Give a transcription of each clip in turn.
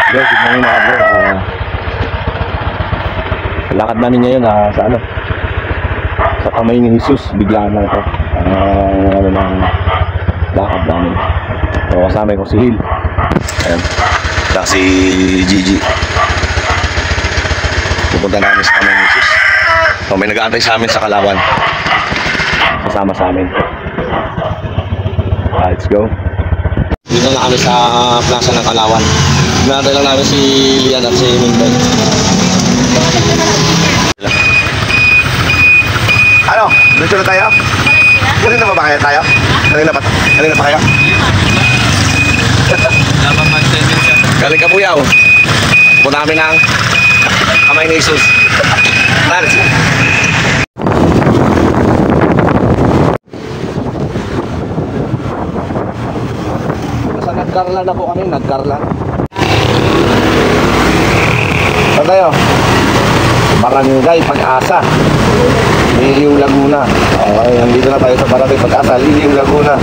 Guys, good morning mga bro. Lakad namin ngayon sa ano, sa kamay ni Jesus. Biglaan lang ito ano ng lakad namin. So kasama ko si Hill, ayan, saka si Gigi. Pupunta namin sa kamay ni Jesus. So may nag-aantay sa amin sa Kalawan, kasama sa amin. Let's go. Dito na kami sa plaza ng Kalawan. Hinantay lang namin si Lian at si Mintoy. Ano? Dito na tayo? Kanina pa ba kaya tayo? Kanina pa kayo? Galing ka Buyaw. Punta kami ng kamay ni Jesus. Let's go. Nasa nagkarlan na po kami, nagkarlan. Saan tayo? Barangay Pag-asa, Liliw, Laguna. Okay, nandito na tayo sa Barangay Pag-asa, Liliw, Laguna.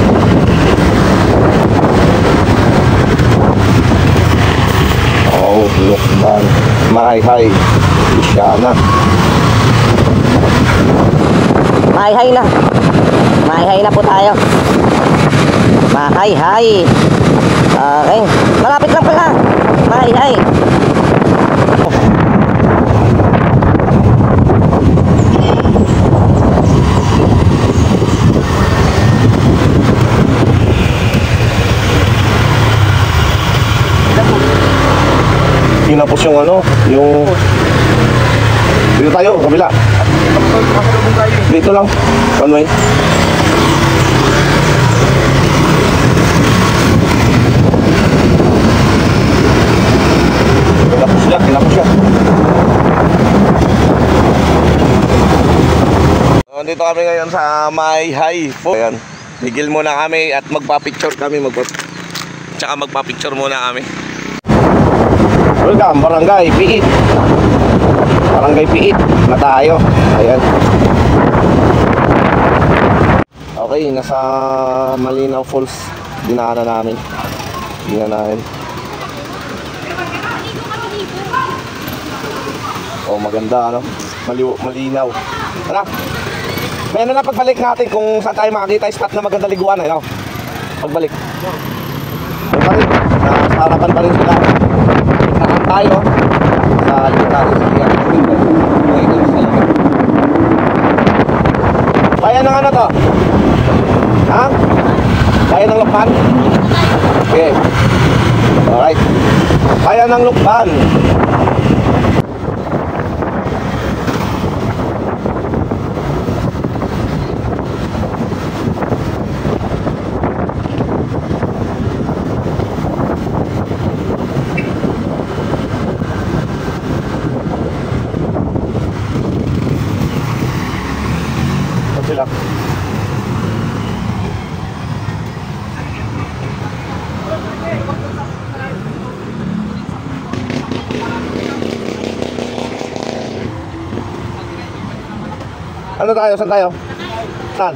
Oh, look man. Mahay-hay. Isyana. Mahay-hay na. Mahay-hay na po tayo. Mahay-hay. Okay. Malapit lang pala. Mahay-hay. Tinapos yung ano, yung... Dito tayo, kabila. Dito lang, one way. Tinapos siya. Nandito kami ngayon sa Mahay-hay po. Ayan, tigil muna kami at magpa-picture kami. Tsaka magpa-picture muna kami. Welcome, Barangay Piit. Barangay Piit na tayo. Ayan. Okay, nasa Malinaw Falls. Dinaanan namin. Oh, maganda ano. Malinaw. Tara. May na pagbalik natin kung saan tayo makakita yung spot na maganda liguan. Ano? Pagbalik. Pagbalik. Sa harapan pa rin sila. Saan tayo sa libutan sa Lian. Bayan ng ano to? Ha? Bayan ng Lukban? Okay. Alright. Bayan ng Lukban. Sila. Ano tayo? Saan tayo? Saan?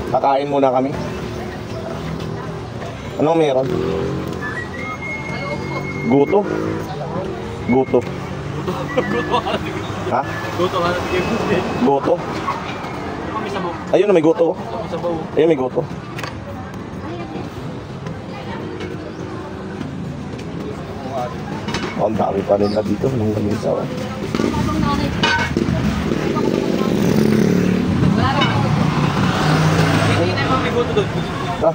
Kakain muna kami. Anong meron? Guto? Guto. Ha? Guto? Ayun na may guto. Ayun may guto. Ang dami pa rin na dito nung lamisa. Ah.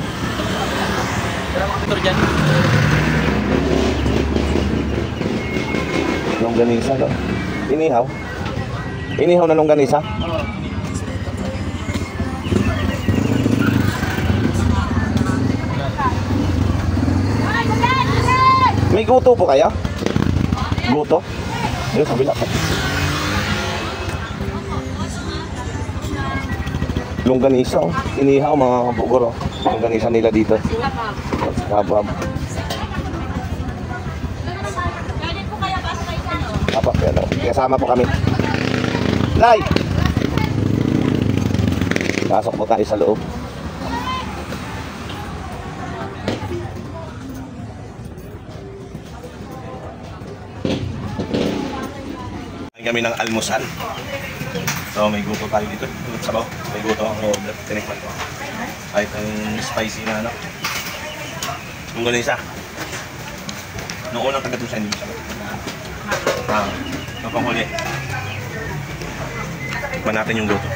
Longganisa to. Inihaw. Inihaw na longganisa. May guto po kaya? Guto? Ayun sa bila pa. Longganisa, oh. Inihaw mga kabugor, oh. Longganisa nila dito. Habab. kasama po kami. Nay! Pasok po tayo sa loob. Kain kami ng almusal. So may guto tayo dito. Sabaw. May guto ang order. Tinikman ko. Kahit ang spicy na ano. Yung gano'n isa. Noong unang tagatong siya, hindi siya. Ito pang huli. Tikman natin yung luto.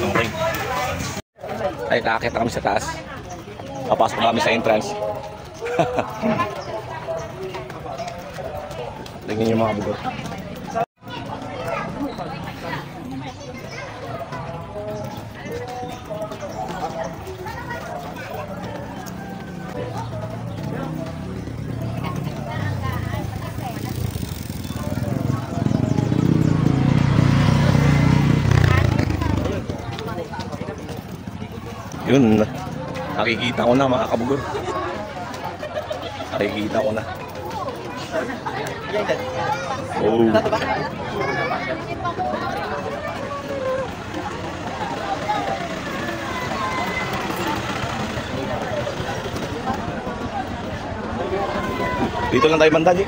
Okay. Ay, nakakita kami sa taas. Papasok kami sa entrance. Tingnan yung mga bugot. Yun, nakikita ko na mga kabugor. Nakikita ko na. Oh. Dito lang tayo banda, G.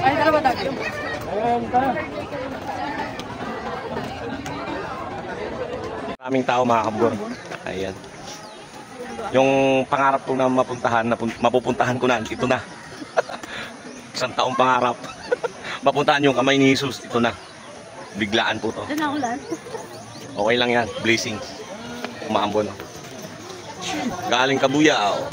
Ay, dalawa tayo. Maraming tao mga kabugor. Ayan. Yung pangarap ko na mapupuntahan ko na, ito na. Isang taong pangarap. Mapuntahan yung kamay ni Jesus, ito na. Biglaan po to. Okay lang yan, blessing. Umaambon. Galing Kabuyao.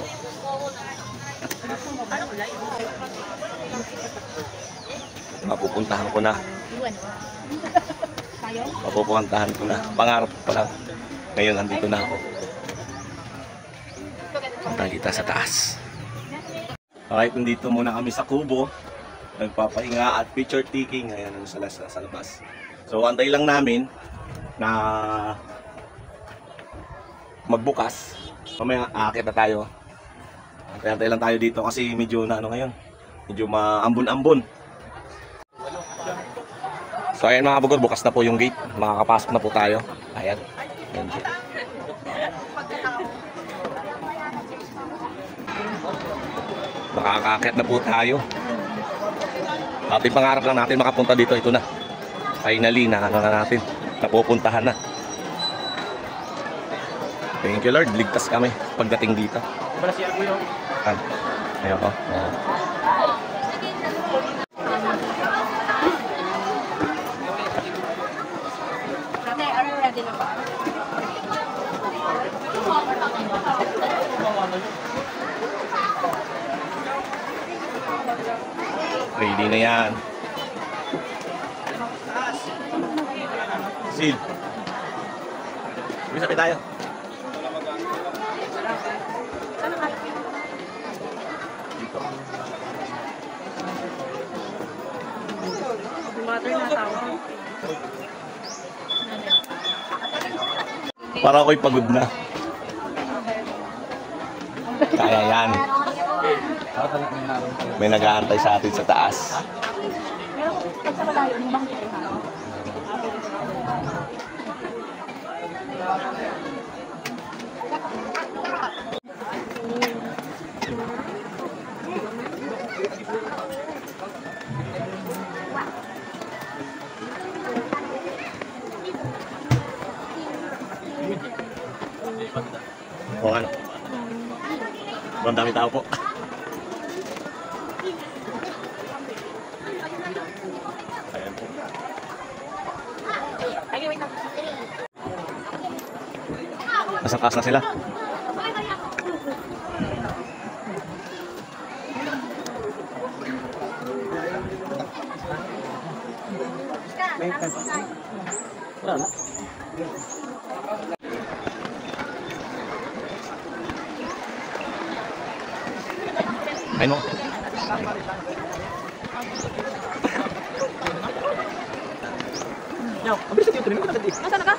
Mapupuntahan ko na. Mapupuntahan ko na. Pangarap ko lang. Ngayon, andito na ako. Punta kita sa taas. Alright, nandito muna kami sa kubo. Nagpapahinga at picture taking. Ayan, sa labas. So, antay lang namin na magbukas. Mamaya, aakit na tayo. Antay lang tayo dito kasi medyo na ano ngayon. Medyo maambon-ambon. So ayan mga kabugor, bukas na po yung gate. Makakapasok na po tayo. Ayan. Ayan. Makakakit na po tayo. Ating pangarap lang natin makapunta dito. Ito na. Finally, na natin. Napupuntahan na. Thank you Lord, ligtas kami pagdating dito. Ayan po. Ready na yan. Sil. Bisa tayo. Para ako'y pagod na. Kaya yan. May nag-aantay sa atin sa taas. O ano? Ang dami tao po. Ayan po. Nasakas na sila. Wala na. Ayun mo. Nasaan ka?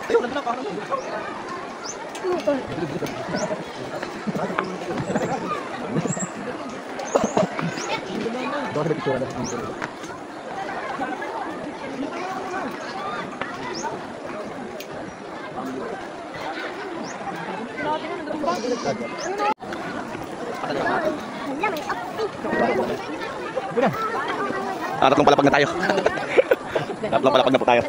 Tatlong palapag na tayo. Tatlong palapag na po tayo.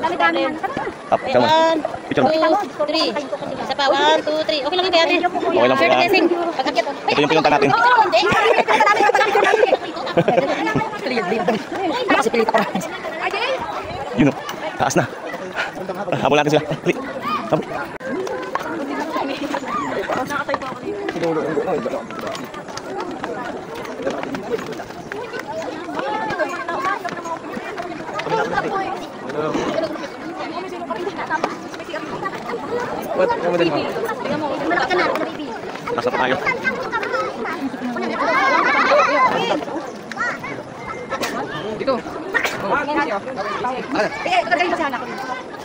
Up, sama. Picture mo. 2, 3. Isa pa, 1, 2, 3. Okay lang yun kaya ate. Okay lang po yan. Blessing. Pag-akyat. Ito yung pinunta natin. Yun o. Taas na. Habol natin sila. Dali. Habol. Nasa pa tayo. Dito. Kagay mo sana ako.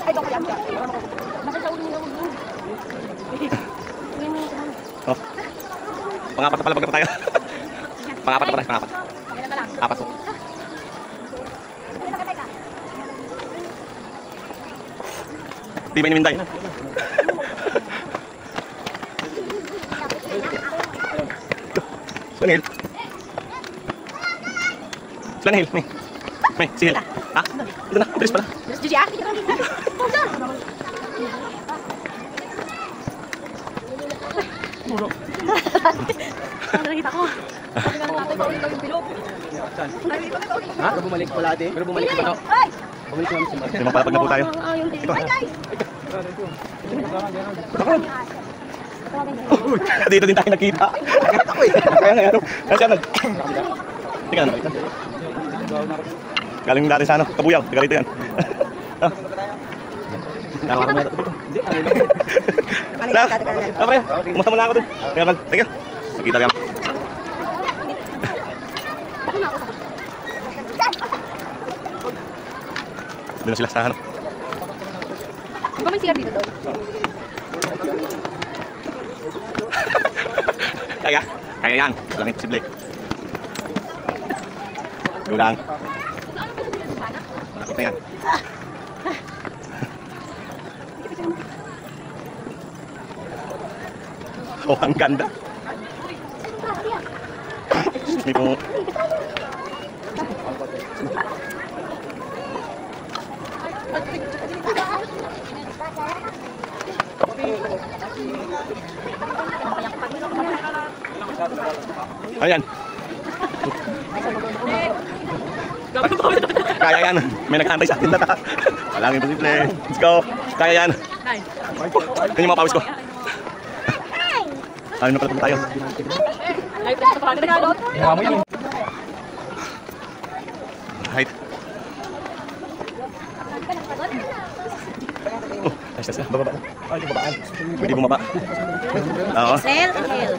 Ay, doon kaya. Oh. Pangapat na palapag na po tayo. Pangapat na pa tayo. Pangapat. Apat po. Di ba inimintay? Sila Hil. Sila Hil. May, si Hil. Ha? Ito na, bilis pala. Gigi, ah. Ano nakita ko? Sabi nga natin, bawin daw yung bilog. Ha? Pero bumalik pala ate. Pero bumalik pa. Ay! Bumalik namin si Mark. Limang palapag na po tayo. Yung Ito. Ay, guys! Dito din tayo nakita. Kaya nga ano. Kasi ano. Tingnan na nakita. Galing natin sa ano. Kabuyaw. Taga rito yan. Nakakama na ito. Pre, kumusta mo na ako dun? Kaya thank you. Nakita kaya. Doon na sila sa ano. Di ba may CR dito doon? Kaya yan. Walang imposible. Go lang. Malapit na yan. Oh, ang ganda. Excuse me po. Ayan. Kaya yan. May nag-aantay sa atin na. Walang imposible. Let's go. Kaya yan. Yan yung mga pawis ko. Ayun na pala po tayo. Right. Oh, ayos na. Baba. Ay, babaan. Pwede bumaba. Oo. Sel, Hel.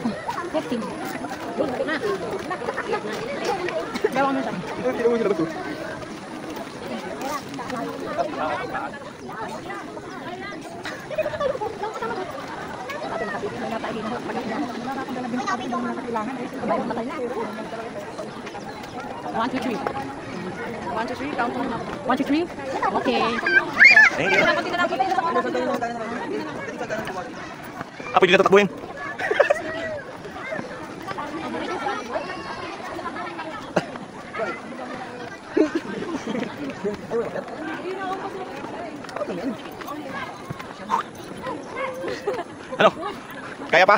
One, two, three. 1, 2, 3. Count on. 1, 2, 3. Okay. Thank you. Pwede na tatakbuhin. Ano? Kaya pa?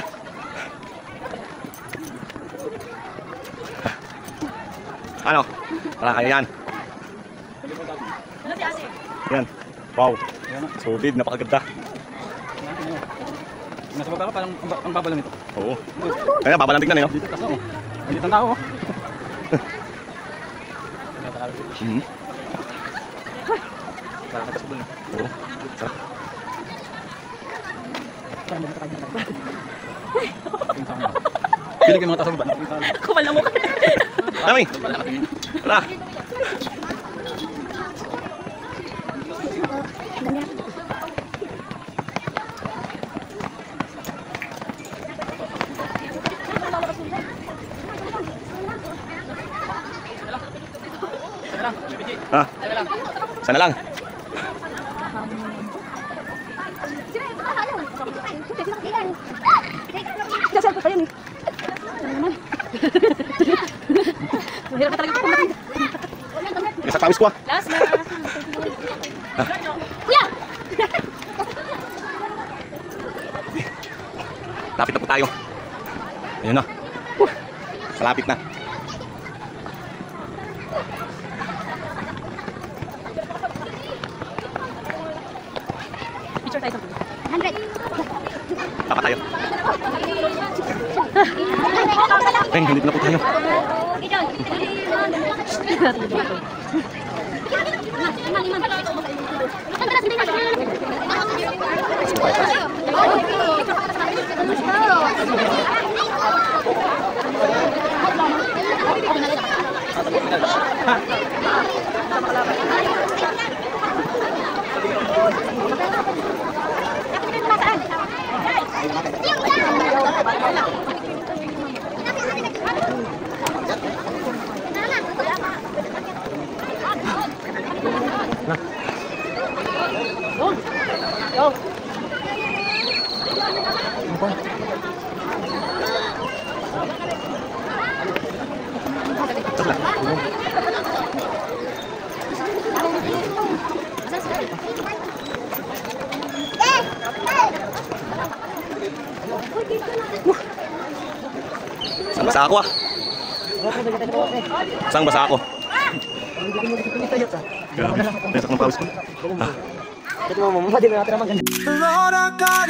Ano? Parang kaya yan. Yan. Wow. Solid, napakaganda. Nasa baba ka, parang ang baba lang ito. Oo. Kaya baba lang tignan eh, no? Dito taas na oh. Dito ang tao oh. Parang nagkasabol na. Oo. Sarap. Pilig yung mga taas sa baba. Kumal na mukha. Dami. Wala. Ha? Sana lang. Sasal ko pa yun eh. Ano naman? Mahirap na talaga ito. Sa pawis ko ah. Last na. Lapit na po tayo. Ayun na. Malapit na. Picture tayo. 100. Dapat tayo. Peng, hindi na po tayo. Saan basa ako ah? Saan basa ako? Grabe, nasak ng pawis ko. Ito mo, mamadi na natin naman. Lord, I got